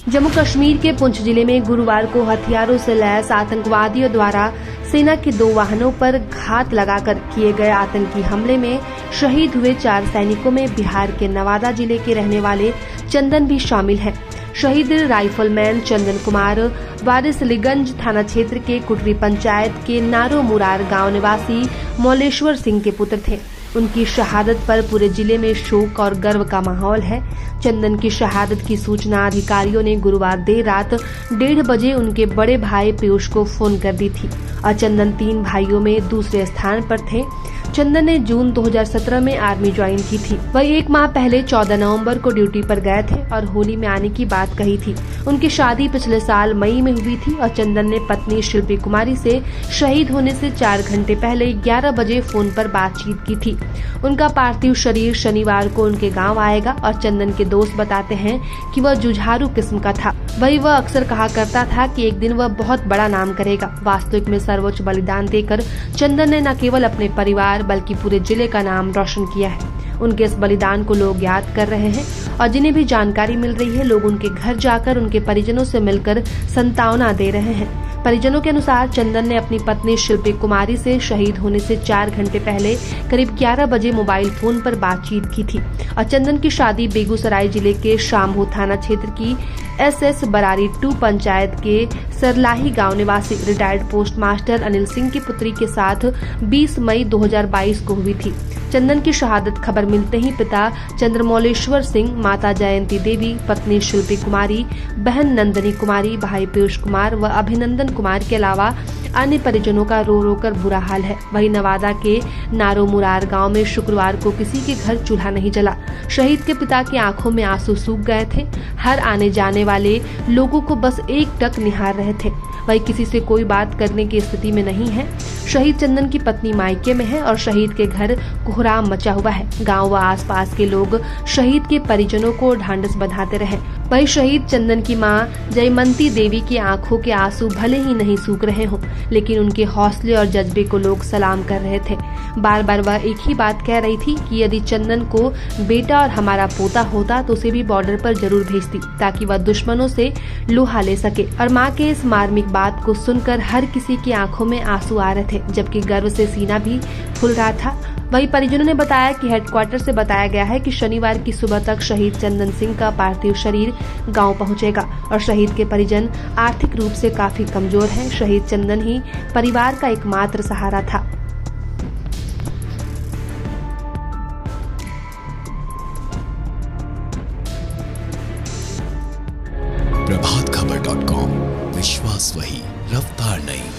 जम्मू कश्मीर के पुंछ जिले में गुरुवार को हथियारों से लैस आतंकवादियों द्वारा सेना के 2 वाहनों पर घात लगाकर किए गए आतंकी हमले में शहीद हुए 4 सैनिकों में बिहार के नवादा जिले के रहने वाले चंदन भी शामिल हैं। शहीद राइफलमैन चंदन कुमार वारिसलीगंज थाना क्षेत्र के कुटरी पंचायत के नारो मुरार गांव निवासी मौलेश्वर सिंह के पुत्र थे। उनकी शहादत पर पूरे जिले में शोक और गर्व का माहौल है। चंदन की शहादत की सूचना अधिकारियों ने गुरुवार देर रात 1:30 बजे उनके बड़े भाई पीयूष को फोन कर दी थी और चंदन 3 भाइयों में दूसरे स्थान पर थे। चंदन ने जून 2017 में आर्मी ज्वाइन की थी। वह 1 माह पहले 14 नवंबर को ड्यूटी पर गए थे और होली में आने की बात कही थी। उनकी शादी पिछले साल मई में हुई थी और चंदन ने पत्नी शिल्पी कुमारी से शहीद होने से 4 घंटे पहले 11 बजे फोन पर बातचीत की थी। उनका पार्थिव शरीर शनिवार को उनके गांव आएगा और चंदन के दोस्त बताते हैं कि वह जुझारू किस्म का था। वह अक्सर कहा करता था कि एक दिन वह बहुत बड़ा नाम करेगा। वास्तविक में सर्वोच्च बलिदान देकर चंदन ने न केवल अपने परिवार बल्कि पूरे जिले का नाम रोशन किया है। उनके इस बलिदान को लोग याद कर रहे हैं और जिन्हें भी जानकारी मिल रही है, लोग उनके घर जाकर उनके परिजनों से मिलकर सांत्वना दे रहे हैं। परिजनों के अनुसार चंदन ने अपनी पत्नी शिल्पी कुमारी से शहीद होने से 4 घंटे पहले करीब 11 बजे मोबाइल फोन पर बातचीत की थी और चंदन की शादी बेगूसराय जिले के शाम्भू थाना क्षेत्र की SS बरारी 2 पंचायत के सरलाही गांव निवासी retired post master Anil Singh की पुत्री के साथ 20 मई 2022 को हुई थी। चंदन की शहादत खबर मिलते ही पिता चंद्रमौलेश्वर सिंह, माता जयंती देवी, पत्नी शिल्पी कुमारी, बहन नंदनी कुमारी, भाई पीयूष कुमार व अभिनंदन कुमार के अलावा अन्य परिजनों का रो रो कर बुरा हाल है। वहीं नवादा के नारो मुरार गांव में शुक्रवार को किसी के घर चूल्हा नहीं जला। शहीद के पिता की आंखों में आंसू सूख गए थे। हर आने जाने वाले लोगों को बस एकटक निहार रहे थे। वही किसी से कोई बात करने की स्थिति में नहीं है। शहीद चंदन की पत्नी मायके में है और शहीद के घर कोहराम मचा हुआ है। गांव व आसपास के लोग शहीद के परिजनों को ढांढस बंधाते रहे। वही शहीद चंदन की मां जयमंती देवी की आंखों के आंसू भले ही नहीं सूख रहे हों, लेकिन उनके हौसले और जज्बे को लोग सलाम कर रहे थे। बार बार वह एक ही बात कह रही थी कि यदि चंदन को बेटा और हमारा पोता होता तो उसे भी बॉर्डर पर जरूर भेजती, ताकि वह दुश्मनों से लोहा ले सके। और मां के इस मार्मिक बात को सुनकर हर किसी की आंखों में आंसू आ रहे थे, जबकि गर्व से सीना भी फूल रहा था। वही परिजनों ने बताया कि हेडक्वार्टर से बताया गया है कि शनिवार की सुबह तक शहीद चंदन सिंह का पार्थिव शरीर गांव पहुंचेगा और शहीद के परिजन आर्थिक रूप से काफी कमजोर हैं। शहीद चंदन ही परिवार का एकमात्र सहारा था। प्रभातखबर.com, विश्वास वही, रफ्तार नहीं।